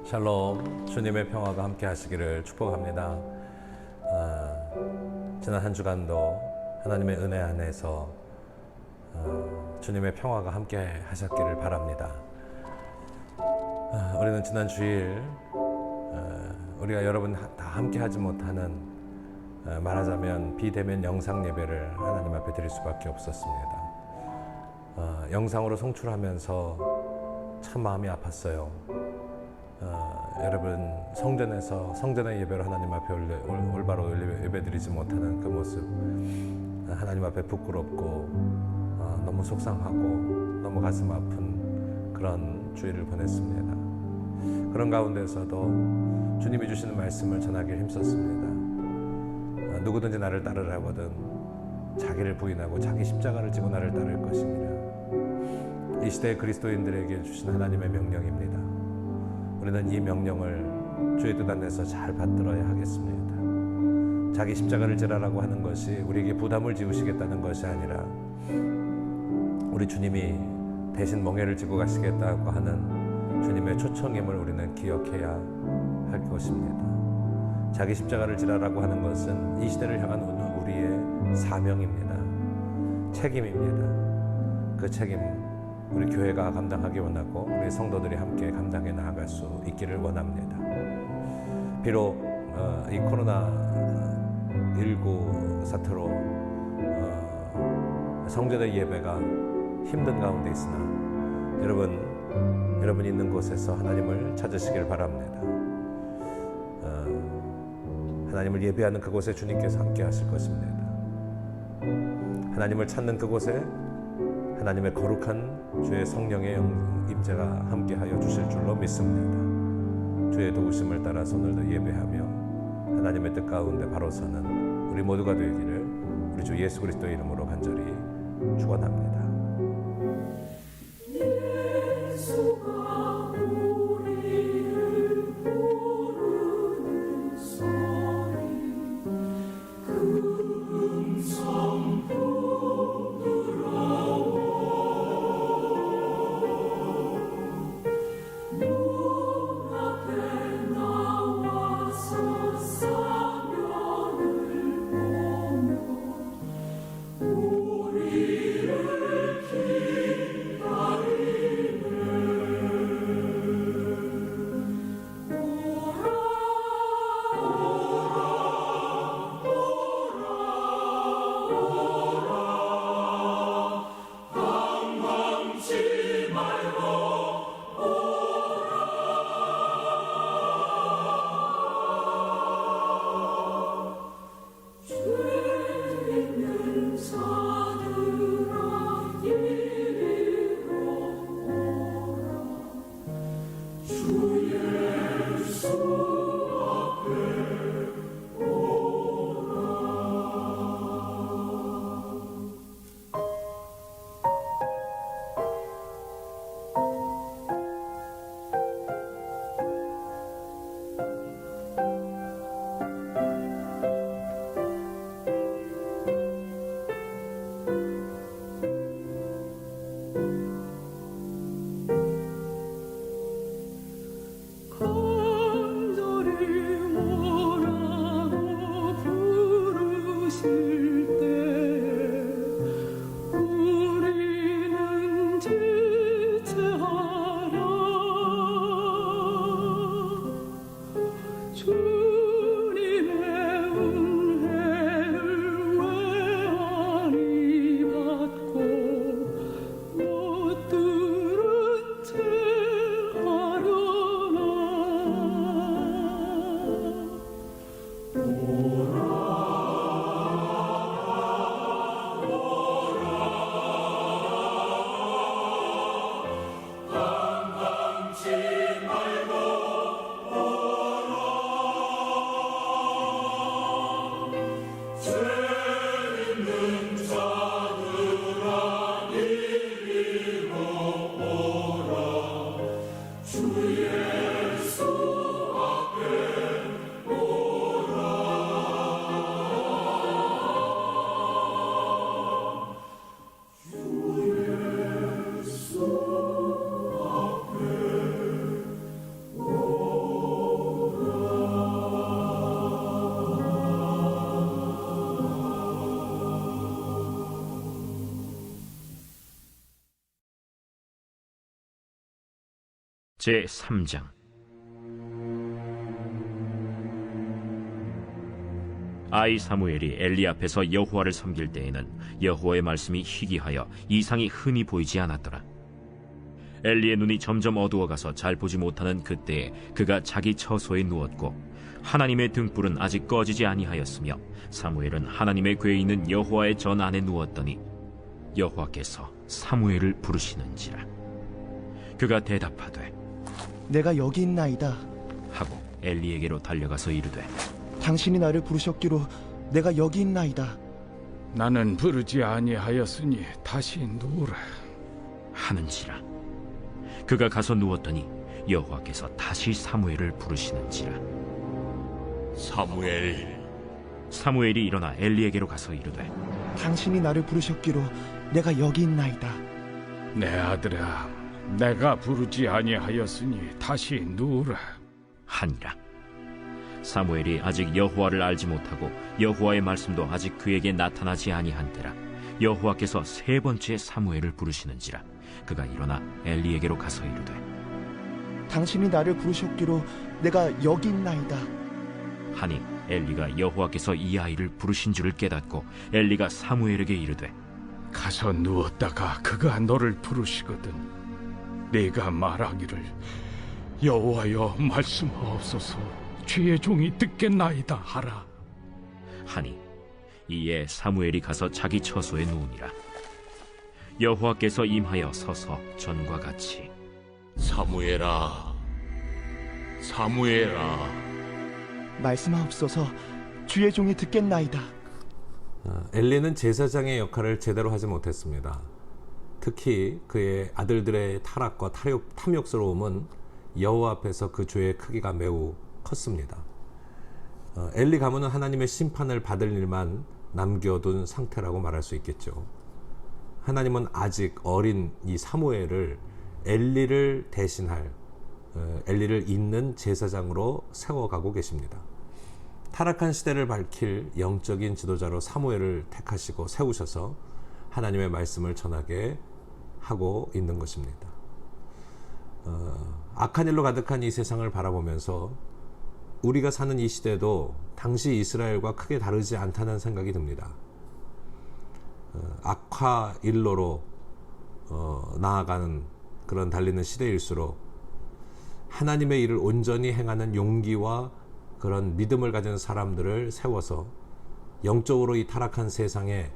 샬롬, 주님의 평화가 함께 하시기를 축복합니다. 지난 한 주간도 하나님의 은혜 안에서 주님의 평화가 함께 하셨기를 바랍니다. 우리는 지난 주일 우리가 여러분 다 함께 하지 못하는 말하자면 비대면 영상 예배를 하나님 앞에 드릴 수밖에 없었습니다. 영상으로 송출하면서 참 마음이 아팠어요. 여러분 성전의 예배로 하나님 앞에 올바로 예배드리지 못하는 그 모습, 하나님 앞에 부끄럽고 너무 속상하고 너무 가슴 아픈 그런 주일을 보냈습니다. 그런 가운데서도 주님이 주시는 말씀을 전하기를 힘썼습니다. 누구든지 나를 따르라거든 자기를 부인하고 자기 십자가를 지고 나를 따를 것이니라. 이 시대의 그리스도인들에게 주신 하나님의 명령입니다. 우리는 이 명령을 주의 뜻 안에서 잘 받들어야 하겠습니다. 자기 십자가를 지라라고 하는 것이 우리에게 부담을 지우시겠다는 것이 아니라 우리 주님이 대신 멍에를 지고 가시겠다고 하는 주님의 초청임을 우리는 기억해야 할 것입니다. 자기 십자가를 지라라고 하는 것은 이 시대를 향한 우리의 사명입니다. 책임입니다. 그 책임 우리 교회가 감당하기 원하고 우리 성도들이 함께 감당해 나아갈 수 있기를 원합니다. 비록 이 코로나19 사태로 성전의 예배가 힘든 가운데 있으나 여러분 있는 곳에서 하나님을 찾으시길 바랍니다. 하나님을 예배하는 그곳에 주님께서 함께 하실 것입니다. 하나님을 찾는 그곳에 하나님의 거룩한 주의 성령의 임재가 함께하여 주실 줄로 믿습니다. 주의 도우심을 따라서 오늘도 예배하며 하나님의 뜻 가운데 바로 서는 우리 모두가 되기를 우리 주 예수 그리스도의 이름으로 간절히 축원합니다. 예수가 우리를 부르는 소리 그 음성 우리를 제3장. 아이 사무엘이 엘리 앞에서 여호와를 섬길 때에는 여호와의 말씀이 희귀하여 이상이 흔히 보이지 않았더라. 엘리의 눈이 점점 어두워가서 잘 보지 못하는 그때에 그가 자기 처소에 누웠고 하나님의 등불은 아직 꺼지지 아니하였으며 사무엘은 하나님의 궤에 있는 여호와의 전 안에 누웠더니 여호와께서 사무엘을 부르시는지라. 그가 대답하되 내가 여기 있나이다. 하고 엘리에게로 달려가서 이르되 당신이 나를 부르셨기로 내가 여기 있나이다. 나는 부르지 아니하였으니 다시 누우라. 하는지라. 그가 가서 누웠더니 여호와께서 다시 사무엘을 부르시는지라. 사무엘, 사무엘이 일어나 엘리에게로 가서 이르되 당신이 나를 부르셨기로 내가 여기 있나이다. 내 아들아, 내가 부르지 아니하였으니 다시 누우라. 하니라. 사무엘이 아직 여호와를 알지 못하고 여호와의 말씀도 아직 그에게 나타나지 아니한 때라 여호와께서 세 번째 사무엘을 부르시는지라. 그가 일어나 엘리에게로 가서 이르되 당신이 나를 부르셨기로 내가 여기 있나이다. 하니 엘리가 여호와께서 이 아이를 부르신 줄을 깨닫고 엘리가 사무엘에게 이르되 가서 누웠다가 그가 너를 부르시거든 네가 말하기를 여호와여 말씀하옵소서 주의 종이 듣겠나이다 하라. 하니 이에 사무엘이 가서 자기 처소에 누우니라. 여호와께서 임하여 서서 전과 같이 사무엘아, 사무엘아. 말씀하옵소서 주의 종이 듣겠나이다. 엘리는 제사장의 역할을 제대로 하지 못했습니다. 특히 그의 아들들의 타락과 탐욕스러움은 여호와 앞에서 그 죄의 크기가 매우 컸습니다. 엘리 가문은 하나님의 심판을 받을 일만 남겨둔 상태라고 말할 수 있겠죠. 하나님은 아직 어린 이 사무엘을 엘리를 대신할, 엘리를 잇는 제사장으로 세워가고 계십니다. 타락한 시대를 밝힐 영적인 지도자로 사무엘을 택하시고 세우셔서 하나님의 말씀을 전하게 하고 있는 것입니다. 악한 일로 가득한 이 세상을 바라보면서 우리가 사는 이 시대도 당시 이스라엘과 크게 다르지 않다는 생각이 듭니다. 악화 일로로 나아가는 그런 달리는 시대일수록 하나님의 일을 온전히 행하는 용기와 그런 믿음을 가진 사람들을 세워서 영적으로 이 타락한 세상에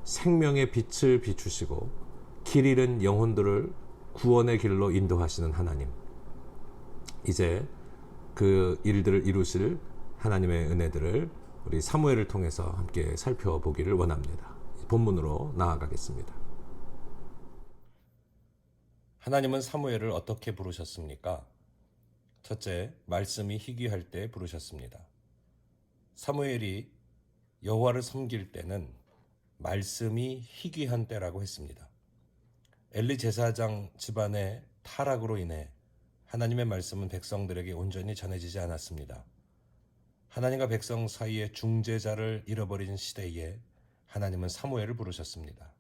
생명의 빛을 비추시고 길 잃은 영혼들을 구원의 길로 인도하시는 하나님, 이제 그 일들을 이루실 하나님의 은혜들을 우리 사무엘을 통해서 함께 살펴보기를 원합니다. 본문으로 나아가겠습니다. 하나님은 사무엘을 어떻게 부르셨습니까? 첫째, 말씀이 희귀할 때 부르셨습니다. 사무엘이 여호와를 섬길 때는 말씀이 희귀한 때라고 했습니다. 엘리 제사장 집안의 타락으로 인해 하나님의 말씀은 백성들에게 온전히 전해지지 않았습니다. 하나님과 백성 사이의 중재자를 잃어버린 시대에 하나님은 사무엘을 부르셨습니다.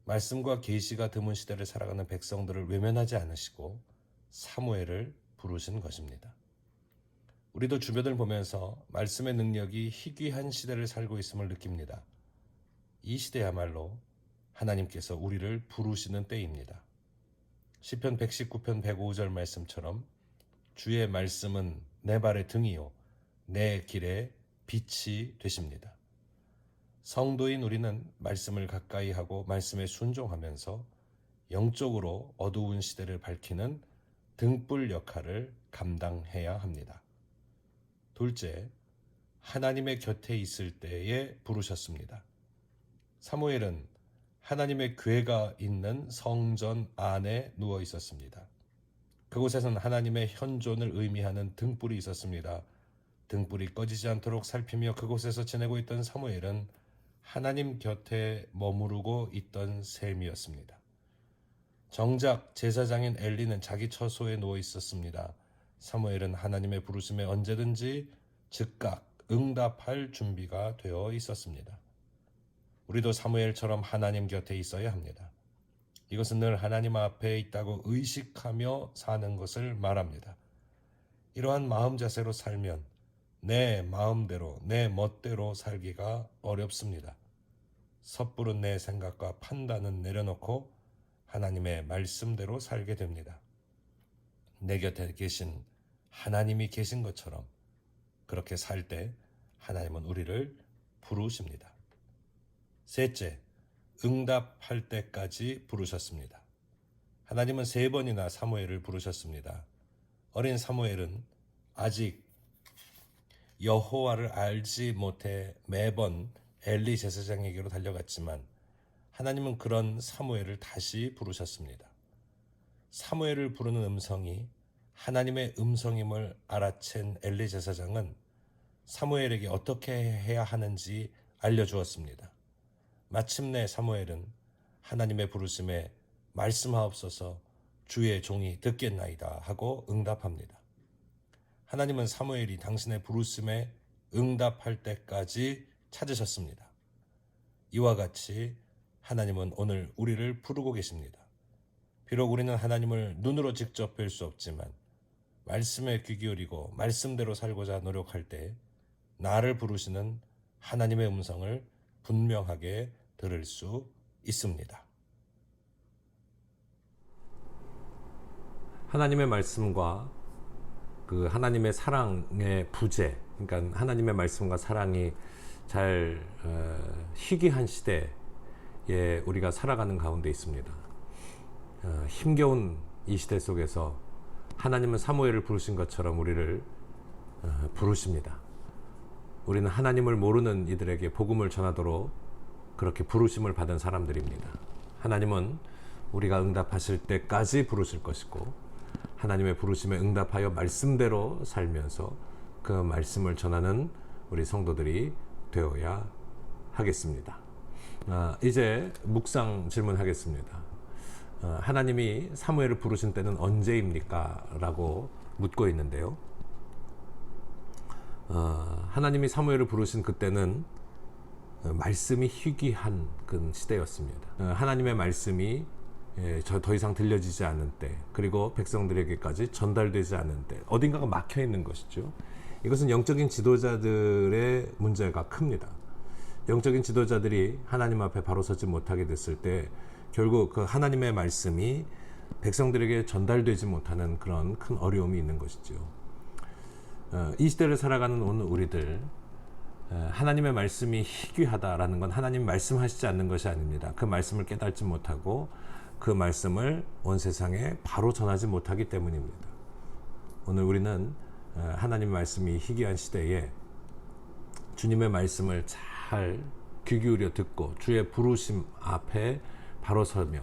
말씀과 계시가 드문 시대를 살아가는 백성들을 외면하지 않으시고 사무엘을 부르신 것입니다. 우리도 주변을 보면서 말씀의 능력이 희귀한 시대를 살고 있음을 느낍니다. 이 시대야말로 하나님께서 우리를 부르시는 때입니다. 시편 119편 105절 말씀처럼 주의 말씀은 내 발의 등이요 내 길의 빛이 되십니다. 성도인 우리는 말씀을 가까이 하고 말씀에 순종하면서 영적으로 어두운 시대를 밝히는 등불 역할을 감당해야 합니다. 둘째, 하나님의 곁에 있을 때에 부르셨습니다. 사무엘은 하나님의 궤가 있는 성전 안에 누워 있었습니다. 그곳에는 하나님의 현존을 의미하는 등불이 있었습니다. 등불이 꺼지지 않도록 살피며 그곳에서 지내고 있던 사무엘은 하나님 곁에 머무르고 있던 셈이었습니다. 정작 제사장인 엘리는 자기 처소에 누워 있었습니다. 사무엘은 하나님의 부르심에 언제든지 즉각 응답할 준비가 되어 있었습니다. 우리도 사무엘처럼 하나님 곁에 있어야 합니다. 이것은 늘 하나님 앞에 있다고 의식하며 사는 것을 말합니다. 이러한 마음 자세로 살면 내 마음대로, 내 멋대로 살기가 어렵습니다. 섣부른 내 생각과 판단은 내려놓고 하나님의 말씀대로 살게 됩니다. 내 곁에 계신 하나님이 계신 것처럼 그렇게 살 때 하나님은 우리를 부르십니다. 셋째, 응답할 때까지 부르셨습니다. 하나님은 3번이나 사무엘을 부르셨습니다. 어린 사무엘은 아직 여호와를 알지 못해 매번 엘리 제사장에게로 달려갔지만 하나님은 그런 사무엘을 다시 부르셨습니다. 사무엘을 부르는 음성이 하나님의 음성임을 알아챈 엘리 제사장은 사무엘에게 어떻게 해야 하는지 알려주었습니다. 마침내 사무엘은 하나님의 부르심에 말씀하옵소서 주의 종이 듣겠나이다 하고 응답합니다. 하나님은 사무엘이 당신의 부르심에 응답할 때까지 찾으셨습니다. 이와 같이 하나님은 오늘 우리를 부르고 계십니다. 비록 우리는 하나님을 눈으로 직접 뵐 수 없지만 말씀에 귀 기울이고 말씀대로 살고자 노력할 때 나를 부르시는 하나님의 음성을 분명하게 들을 수 있습니다. 하나님의 말씀과 그 하나님의 사랑의 부재, 그러니까 하나님의 말씀과 사랑이 잘 희귀한 시대에 우리가 살아가는 가운데 있습니다. 힘겨운 이 시대 속에서 하나님은 사무엘을 부르신 것처럼 우리를 부르십니다. 우리는 하나님을 모르는 이들에게 복음을 전하도록 그렇게 부르심을 받은 사람들입니다. 하나님은 우리가 응답하실 때까지 부르실 것이고 하나님의 부르심에 응답하여 말씀대로 살면서 그 말씀을 전하는 우리 성도들이 되어야 하겠습니다. 이제 묵상 질문하겠습니다. 하나님이 사무엘을 부르신 때는 언제입니까? 라고 묻고 있는데요. 하나님이 사무엘을 부르신 그때는 말씀이 희귀한 그 시대였습니다. 하나님의 말씀이 더 이상 들려지지 않은 때, 그리고 백성들에게까지 전달되지 않은 때, 어딘가가 막혀 있는 것이죠. 이것은 영적인 지도자들의 문제가 큽니다. 영적인 지도자들이 하나님 앞에 바로 서지 못하게 됐을 때 결국 그 하나님의 말씀이 백성들에게 전달되지 못하는 그런 큰 어려움이 있는 것이죠. 이 시대를 살아가는 오늘 우리들, 하나님의 말씀이 희귀하다라는 건 하나님 말씀하시지 않는 것이 아닙니다. 그 말씀을 깨닫지 못하고 그 말씀을 온 세상에 바로 전하지 못하기 때문입니다. 오늘 우리는 하나님 말씀이 희귀한 시대에 주님의 말씀을 잘 귀 기울여 듣고 주의 부르심 앞에 바로 서며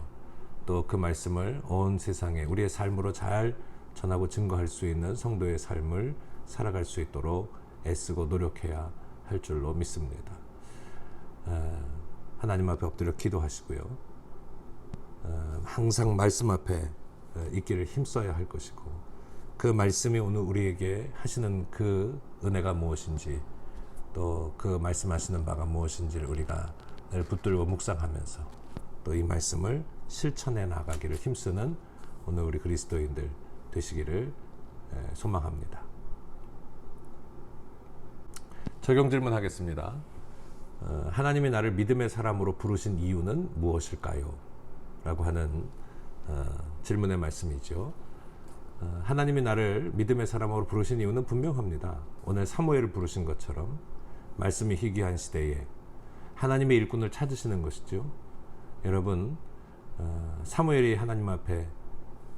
또 그 말씀을 온 세상에 우리의 삶으로 잘 전하고 증거할 수 있는 성도의 삶을 살아갈 수 있도록 애쓰고 노력해야 할 줄로 믿습니다. 하나님 앞에 엎드려 기도하시고요. 항상 말씀 앞에 있기를 힘써야 할 것이고 그 말씀이 오늘 우리에게 하시는 그 은혜가 무엇인지 또 그 말씀하시는 바가 무엇인지를 우리가 늘 붙들고 묵상하면서 또 이 말씀을 실천해 나가기를 힘쓰는 오늘 우리 그리스도인들 되시기를 소망합니다. 적용 질문하겠습니다. 하나님이 나를 믿음의 사람으로 부르신 이유는 무엇일까요? 라고 하는 질문의 말씀이죠. 하나님이 나를 믿음의 사람으로 부르신 이유는 분명합니다. 오늘 사무엘을 부르신 것처럼 말씀이 희귀한 시대에 하나님의 일꾼을 찾으시는 것이죠. 여러분, 사무엘이 하나님 앞에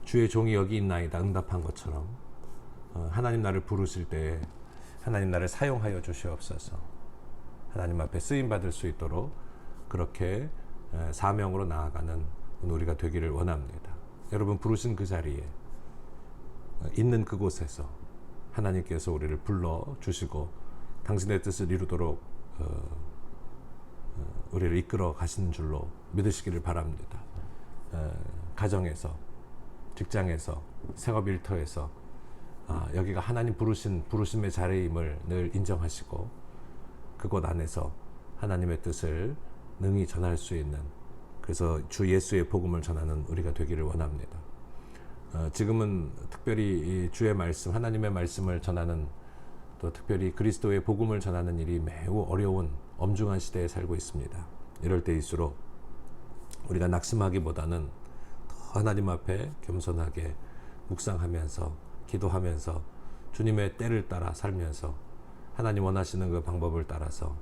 주의 종이 여기 있나이다 응답한 것처럼 하나님 나를 부르실 때 하나님 나를 사용하여 주시옵소서. 하나님 앞에 쓰임받을 수 있도록 그렇게 사명으로 나아가는 우리가 되기를 원합니다. 여러분, 부르신 그 자리에 있는 그곳에서 하나님께서 우리를 불러주시고 당신의 뜻을 이루도록 우리를 이끌어 가시는 줄로 믿으시기를 바랍니다. 가정에서, 직장에서, 생업 일터에서 여기가 하나님 부르심의 자리임을 늘 인정하시고 그곳 안에서 하나님의 뜻을 능히 전할 수 있는 그래서 주 예수의 복음을 전하는 우리가 되기를 원합니다. 지금은 특별히 이 주의 말씀, 하나님의 말씀을 전하는, 또 특별히 그리스도의 복음을 전하는 일이 매우 어려운 엄중한 시대에 살고 있습니다. 이럴 때일수록 우리가 낙심하기보다는 더 하나님 앞에 겸손하게 묵상하면서 기도하면서 주님의 때를 따라 살면서 하나님 원하시는 그 방법을 따라서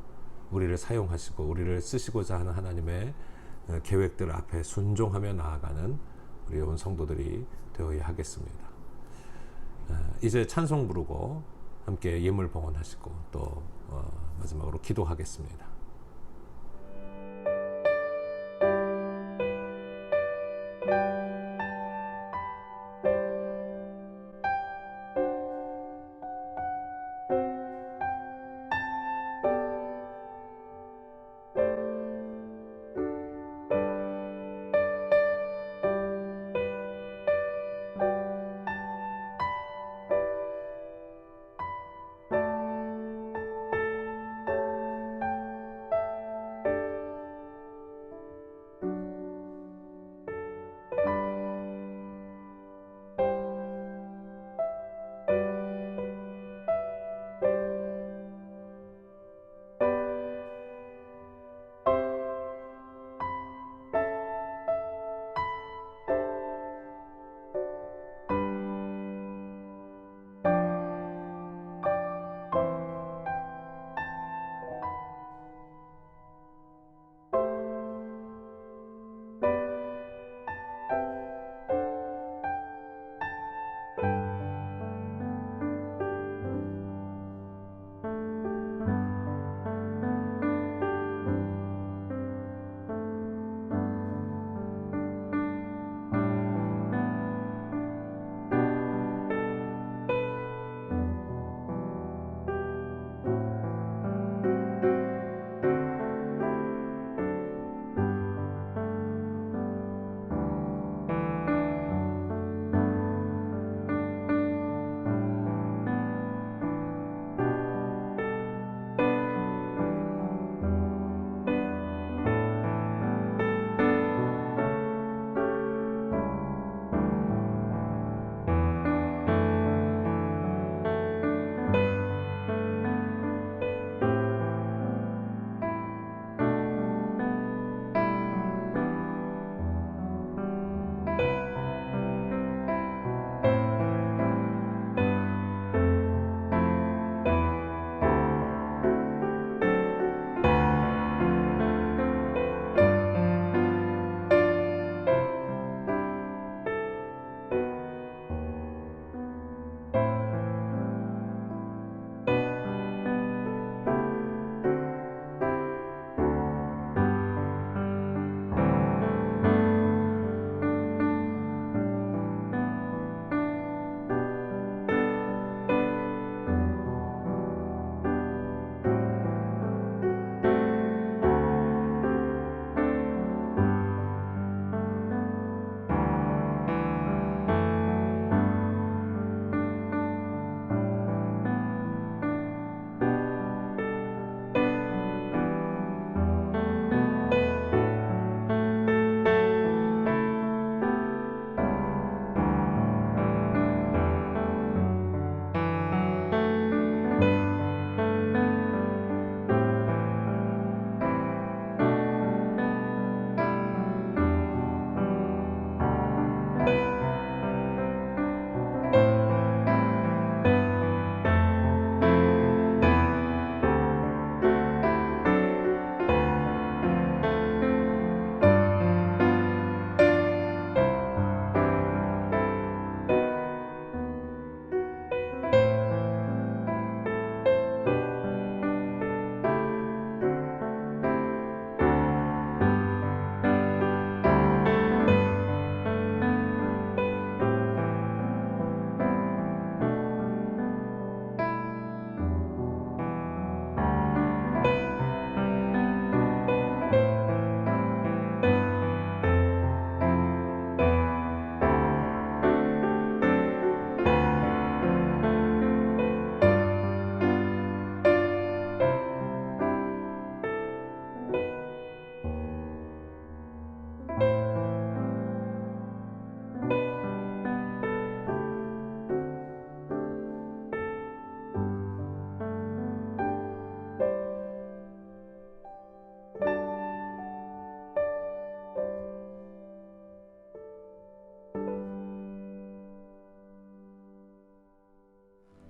우리를 사용하시고 우리를 쓰시고자 하는 하나님의 계획들 앞에 순종하며 나아가는 우리 온 성도들이 되어야 하겠습니다. 이제 찬송 부르고 함께 예물 봉헌하시고 또 마지막으로 기도하겠습니다.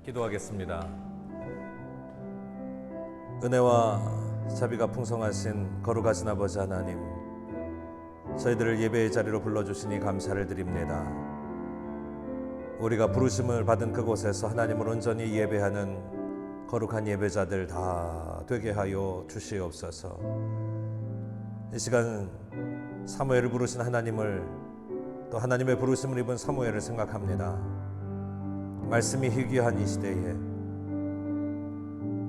기도하겠습니다. 은혜와 자비가 풍성하신 거룩하신 아버지 하나님, 저희들을 예배의 자리로 불러주시니 감사를 드립니다. 우리가 부르심을 받은 그곳에서 하나님을 온전히 예배하는 거룩한 예배자들 다 되게 하여 주시옵소서. 이 시간 사무엘을 부르신 하나님을, 또 하나님의 부르심을 입은 사무엘을 생각합니다. 말씀이 희귀한 이 시대에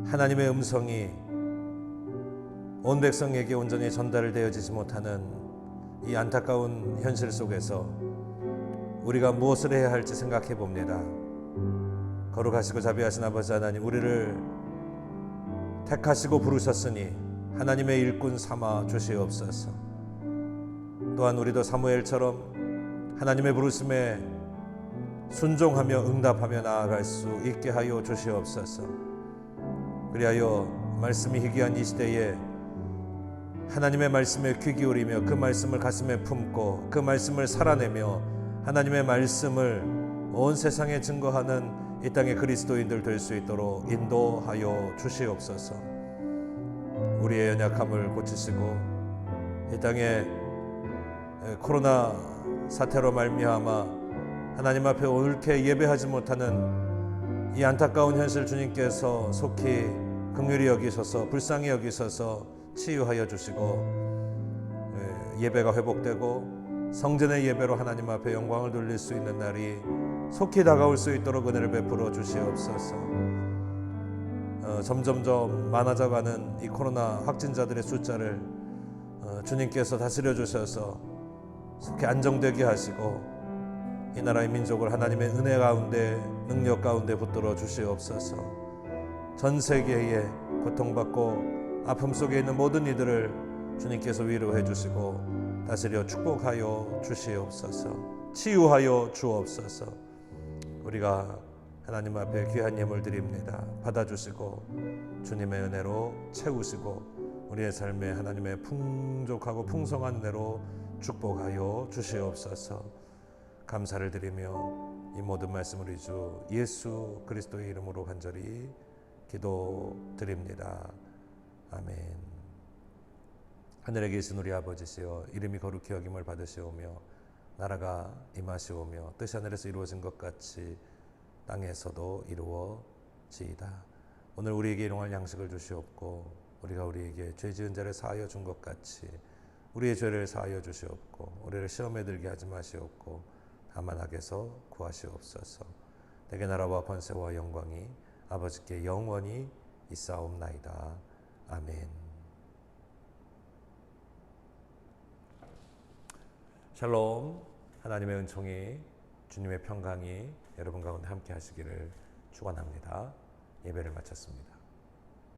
하나님의 음성이 온 백성에게 온전히 전달되어지지 못하는 이 안타까운 현실 속에서 우리가 무엇을 해야 할지 생각해 봅니다. 거룩하시고 자비하신 아버지 하나님, 우리를 택하시고 부르셨으니 하나님의 일꾼 삼아 주시옵소서. 또한 우리도 사무엘처럼 하나님의 부르심에 순종하며 응답하며 나아갈 수 있게 하여 주시옵소서. 그리하여 말씀이 희귀한 이 시대에 하나님의 말씀에 귀 기울이며 그 말씀을 가슴에 품고 그 말씀을 살아내며 하나님의 말씀을 온 세상에 증거하는 이 땅의 그리스도인들 될 수 있도록 인도하여 주시옵소서. 우리의 연약함을 고치시고 이 땅에 코로나 사태로 말미암아 하나님 앞에 옳게 예배하지 못하는 이 안타까운 현실 주님께서 속히 긍휼히 여기셔서 불쌍히 여기셔서 치유하여 주시고 예배가 회복되고 성전의 예배로 하나님 앞에 영광을 돌릴 수 있는 날이 속히 다가올 수 있도록 은혜를 베풀어 주시옵소서. 점점점 많아져가는 이 코로나 확진자들의 숫자를 주님께서 다스려 주셔서 속히 안정되게 하시고 이 나라의 민족을 하나님의 은혜 가운데 능력 가운데 붙들어 주시옵소서. 전 세계에 고통받고 아픔 속에 있는 모든 이들을 주님께서 위로해 주시고 다스려 축복하여 주시옵소서. 치유하여 주옵소서. 우리가 하나님 앞에 귀한 예물 드립니다. 받아주시고 주님의 은혜로 채우시고 우리의 삶에 하나님의 풍족하고 풍성한 은혜로 축복하여 주시옵소서. 감사를 드리며 이 모든 말씀을 우리 주 예수 그리스도의 이름으로 간절히 기도드립니다. 아멘. 하늘에 계신 우리 아버지시여, 이름이 거룩히 여김을 받으시오며 나라가 임하시오며 뜻이 하늘에서 이루어진 것 같이 땅에서도 이루어지이다. 오늘 우리에게 일용할 양식을 주시옵고 우리가 우리에게 죄 지은 자를 사하여 준 것 같이 우리의 죄를 사하여 주시옵고 우리를 시험에 들게 하지 마시옵고 다만 악에서 구하시옵소서. 내게 나라와 권세와 영광이 아버지께 영원히 있사옵나이다. 아멘. 샬롬. 하나님의 은총이, 주님의 평강이 여러분 가운데 함께 하시기를 축원합니다. 예배를 마쳤습니다.